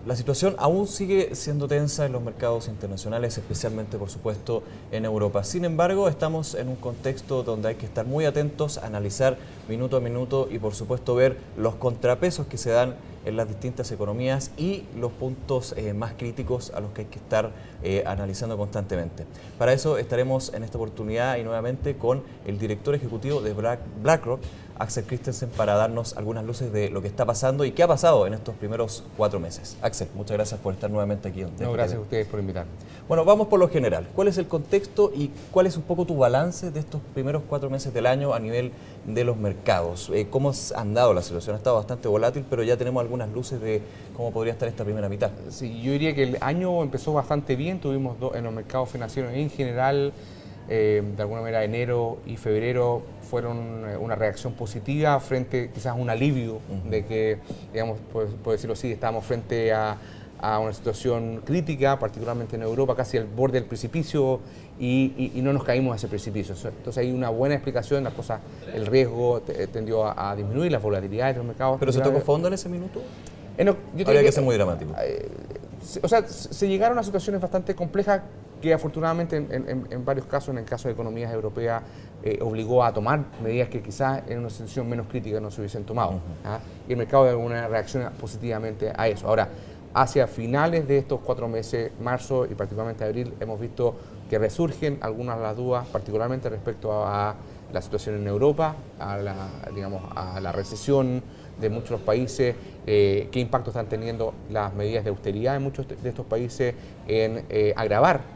La situación aún sigue siendo tensa en los mercados internacionales, especialmente, por supuesto, en Europa. Sin embargo, estamos en un contexto donde hay que estar muy atentos, analizar minuto a minuto y, por supuesto, ver los contrapesos que se dan en las distintas economías y los puntos más críticos a los que hay que estar analizando constantemente. Para eso estaremos en esta oportunidad y nuevamente con el director ejecutivo de BlackRock, Axel Christensen, para darnos algunas luces de lo que está pasando y qué ha pasado en estos primeros 4 meses. Axel, muchas gracias por estar nuevamente aquí. No, gracias a ustedes por invitarme. Bueno, vamos por lo general. ¿Cuál es el contexto y cuál es un poco tu balance de estos primeros 4 meses del año a nivel de los mercados? ¿Cómo han dado la situación? Ha estado bastante volátil, pero ya tenemos algunas luces de cómo podría estar esta primera mitad. Sí, yo diría que el año empezó bastante bien. Tuvimos en los mercados financieros en general, de alguna manera enero y febrero fueron una reacción positiva frente quizás a un alivio de que, digamos, por decirlo así, estábamos frente a una situación crítica, particularmente en Europa, casi al borde del precipicio, y no nos caímos a ese precipicio. Entonces hay una buena explicación, el riesgo tendió a disminuir, las volatilidades de los mercados. ¿Pero se tocó fondo en ese minuto? Habría que ser muy dramático. O sea, se llegaron a situaciones bastante complejas que afortunadamente en varios casos, en el caso de economías europeas, obligó a tomar medidas que quizás en una situación menos crítica no se hubiesen tomado. Y el mercado de alguna reacciona positivamente a eso. Ahora, hacia finales de estos 4 meses, marzo y particularmente abril, hemos visto que resurgen algunas de las dudas, particularmente respecto a la situación en Europa, a la recesión de muchos de los países, qué impacto están teniendo las medidas de austeridad en muchos de estos países en agravar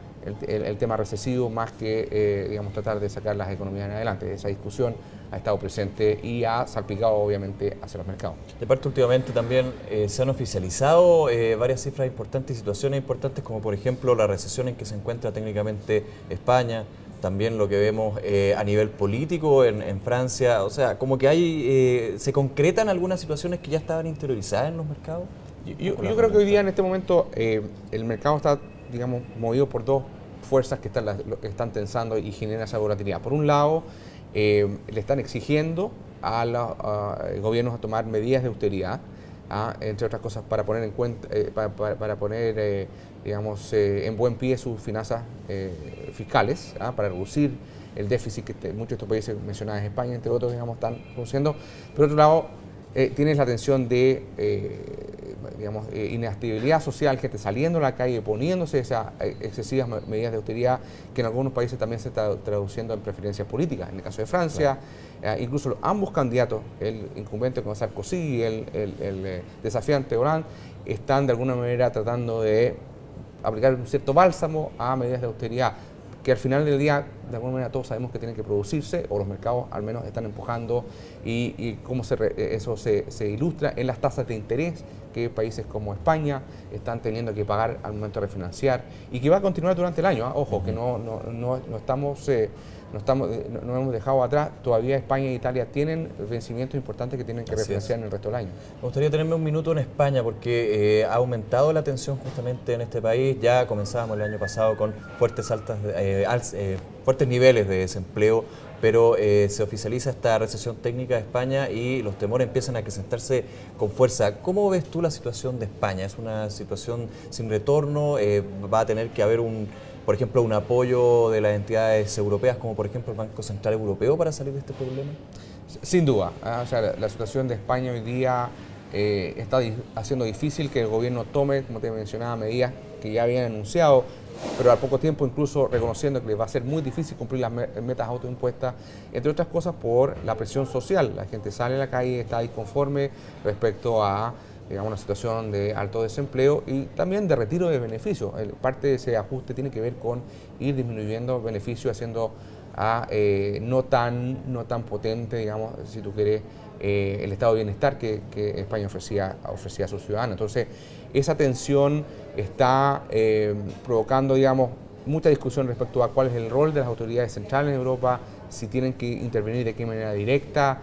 el tema recesivo más que tratar de sacar las economías en adelante. Esa discusión ha estado presente y ha salpicado obviamente hacia los mercados. De parte, últimamente también se han oficializado varias cifras importantes y situaciones importantes, como por ejemplo la recesión en que se encuentra técnicamente España, también lo que vemos a nivel político en Francia. O sea, como que se concretan algunas situaciones que ya estaban interiorizadas en los mercados. Yo creo que hoy día en este momento el mercado está, digamos, movido por dos fuerzas que están tensando y generan esa volatilidad. Por un lado, le están exigiendo a los gobiernos a tomar medidas de austeridad, entre otras cosas para poner en cuenta, para poner en buen pie sus finanzas fiscales, para reducir el déficit que muchos de estos países mencionados en España, entre otros, están produciendo. Por otro lado, tienes la tensión de inestabilidad social, gente saliendo a la calle, poniéndose esas excesivas medidas de austeridad que en algunos países también se está traduciendo en preferencias políticas. En el caso de Francia, incluso ambos candidatos, el incumbente como Sarkozy y el desafiante Hollande, están de alguna manera tratando de aplicar un cierto bálsamo a medidas de austeridad que al final del día, de alguna manera, todos sabemos que tienen que producirse, o los mercados al menos están empujando, y cómo eso se ilustra en las tasas de interés que países como España están teniendo que pagar al momento de refinanciar, y que va a continuar durante el año. Ojo, que no hemos dejado atrás. Todavía España e Italia tienen vencimientos importantes que tienen que refinanciar en el resto del año. Me gustaría tenerme un minuto en España porque ha aumentado la tensión justamente en este país. Ya comenzábamos el año pasado con fuertes niveles de desempleo, pero se oficializa esta recesión técnica de España y los temores empiezan a acrecentarse con fuerza. ¿Cómo ves tú la situación de España? ¿Es una situación sin retorno? ¿Va a tener que haber por ejemplo, un apoyo de las entidades europeas, como por ejemplo el Banco Central Europeo, para salir de este problema? Sin duda. O sea, la situación de España hoy día está haciendo difícil que el gobierno tome, como te mencionaba, medidas que ya habían anunciado, pero al poco tiempo incluso reconociendo que les va a ser muy difícil cumplir las metas autoimpuestas, entre otras cosas por la presión social. La gente sale a la calle, está disconforme respecto a una situación de alto desempleo y también de retiro de beneficios. Parte de ese ajuste tiene que ver con ir disminuyendo beneficios, haciendo no tan potente, digamos, si tú quieres, el estado de bienestar que España ofrecía a sus ciudadanos. Entonces, esa tensión está provocando, digamos, mucha discusión respecto a cuál es el rol de las autoridades centrales en Europa, si tienen que intervenir de qué manera directa,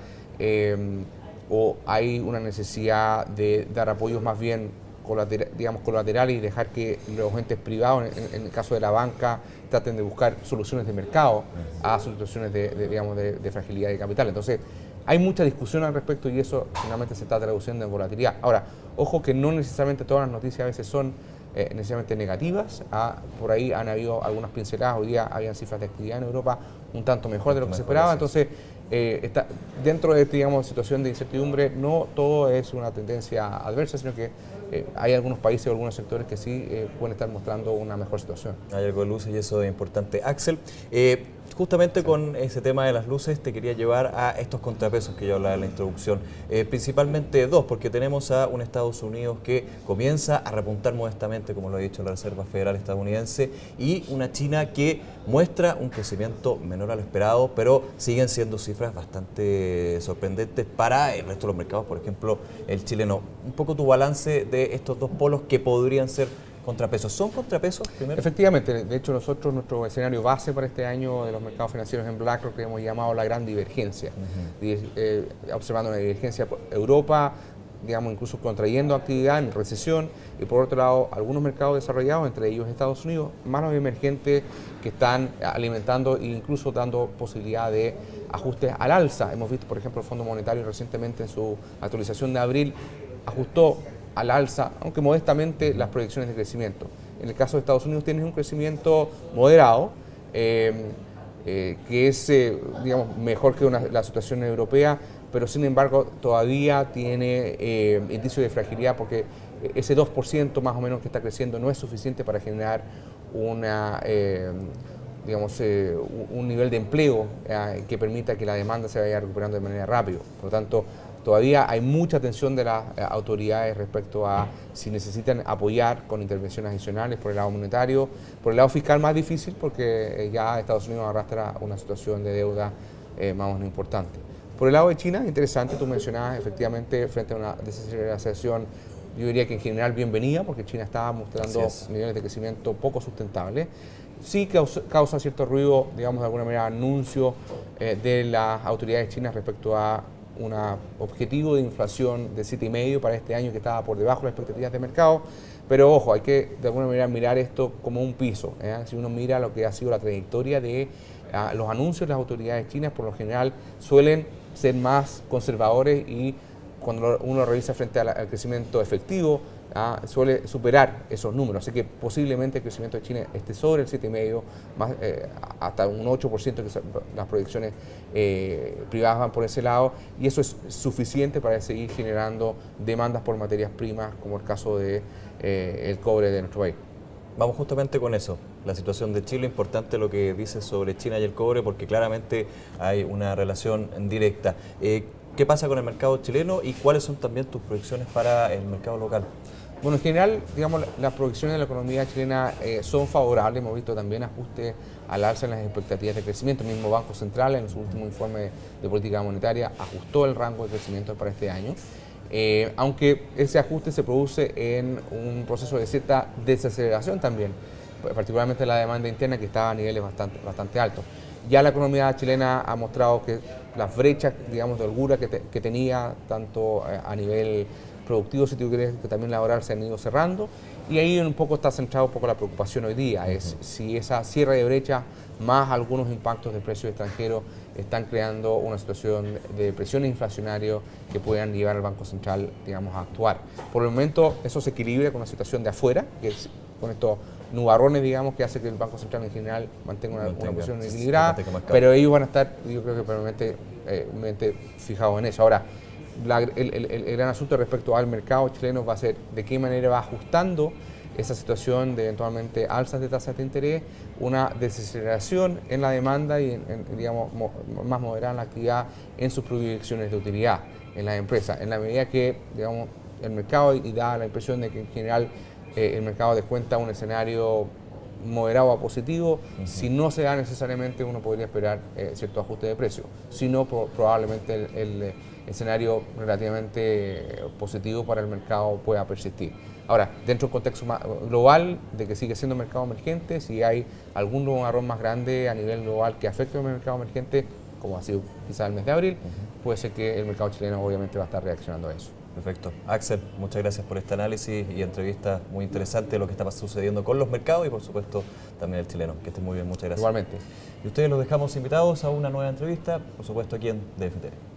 o hay una necesidad de dar apoyos más bien digamos, colaterales y dejar que los entes privados, en el caso de la banca, traten de buscar soluciones de mercado a situaciones digamos, de fragilidad de capital. Entonces, hay mucha discusión al respecto y eso finalmente se está traduciendo en volatilidad. Ahora, ojo que no necesariamente todas las noticias a veces son necesariamente negativas. Por ahí han habido algunas pinceladas, hoy día habían cifras de actividad en Europa un tanto mejor de lo que se esperaba. Entonces, dentro de esta, digamos, situación de incertidumbre, no todo es una tendencia adversa, sino que hay algunos países o algunos sectores que sí pueden estar mostrando una mejor situación. Hay algo de luces y eso es importante. Axel, justamente con ese tema de las luces te quería llevar a estos contrapesos que yo hablaba en la introducción. Principalmente dos, porque tenemos a un Estados Unidos que comienza a repuntar modestamente, como lo ha dicho la Reserva Federal estadounidense, y una China que muestra un crecimiento menor a lo esperado, pero siguen siendo cifras bastante sorprendentes para el resto de los mercados, por ejemplo, el chileno. Un poco tu balance de estos dos polos que podrían ser contrapesos. ¿Son contrapesos primero? Efectivamente, de hecho nosotros, nuestro escenario base para este año de los mercados financieros en BlackRock que hemos llamado la gran divergencia, observando una divergencia por Europa, digamos, incluso contrayendo actividad en recesión, y por otro lado algunos mercados desarrollados, entre ellos Estados Unidos, más los emergentes que están alimentando e incluso dando posibilidad de ajustes al alza. Hemos visto, por ejemplo, el Fondo Monetario recientemente en su actualización de abril ajustó al alza, aunque modestamente, las proyecciones de crecimiento. En el caso de Estados Unidos tienes un crecimiento moderado, que es digamos, mejor que la situación europea, pero sin embargo todavía tiene indicios de fragilidad porque ese 2% más o menos que está creciendo no es suficiente para generar digamos, un nivel de empleo que permita que la demanda se vaya recuperando de manera rápida. Por lo tanto, todavía hay mucha atención de las autoridades respecto a si necesitan apoyar con intervenciones adicionales por el lado monetario. Por el lado fiscal más difícil porque ya Estados Unidos arrastra una situación de deuda más o menos importante. Por el lado de China, interesante, tú mencionabas efectivamente frente a una desaceleración, yo diría que en general bienvenida, porque China estaba mostrando niveles de crecimiento poco sustentables. Sí causa cierto ruido, digamos de alguna manera, anuncio de las autoridades chinas respecto a un objetivo de inflación de 7,5 para este año que estaba por debajo de las expectativas de mercado, pero ojo, hay que de alguna manera mirar esto como un piso. Si uno mira lo que ha sido la trayectoria de los anuncios de las autoridades chinas, por lo general suelen ser más conservadores y cuando uno revisa frente al crecimiento efectivo, suele superar esos números. Así que posiblemente el crecimiento de China esté sobre el 7,5, más, hasta un 8%, que las proyecciones privadas van por ese lado, y eso es suficiente para seguir generando demandas por materias primas, como el caso de el cobre de nuestro país. Vamos justamente con eso, la situación de Chile, importante lo que dices sobre China y el cobre, porque claramente hay una relación directa. ¿Qué pasa con el mercado chileno y cuáles son también tus proyecciones para el mercado local? Bueno, en general, digamos, las proyecciones de la economía chilena son favorables. Hemos visto también ajustes al alza en las expectativas de crecimiento. El mismo Banco Central, en su último informe de política monetaria, ajustó el rango de crecimiento para este año. Aunque ese ajuste se produce en un proceso de cierta desaceleración también, particularmente la demanda interna que estaba a niveles bastante altos. Ya la economía chilena ha mostrado que las brechas, digamos, de holgura que tenía, tanto a nivel productivo, si tú quieres, que también laboral, se han ido cerrando, y ahí un poco está centrado un poco la preocupación hoy día, es si esa cierre de brecha más algunos impactos de precios extranjeros están creando una situación de presión inflacionaria que puedan llevar al Banco Central, digamos, a actuar. Por el momento eso se equilibra con la situación de afuera, que es con estos nubarrones, digamos, que hace que el Banco Central en general mantenga una posición equilibrada, pero ellos van a estar, yo creo que permanentemente fijados en eso. Ahora, el gran asunto respecto al mercado chileno va a ser de qué manera va ajustando esa situación de eventualmente alzas de tasas de interés, una desaceleración en la demanda y, digamos, más moderada en la actividad en sus proyecciones de utilidad en las empresas. En la medida que, digamos, el mercado, y da la impresión de que en general el mercado descuenta un escenario moderado a positivo, si no se da necesariamente uno podría esperar cierto ajuste de precio, si no probablemente el escenario relativamente positivo para el mercado pueda persistir. Ahora, dentro de un contexto más global de que sigue siendo mercado emergente, si hay algún nubarrón más grande a nivel global que afecte al mercado emergente, como ha sido quizás el mes de abril, puede ser que el mercado chileno obviamente va a estar reaccionando a eso. Perfecto. Axel, muchas gracias por este análisis y entrevista muy interesante de lo que está sucediendo con los mercados y por supuesto también el chileno. Que estén muy bien, muchas gracias. Igualmente. Y ustedes los dejamos invitados a una nueva entrevista, por supuesto aquí en DF TV.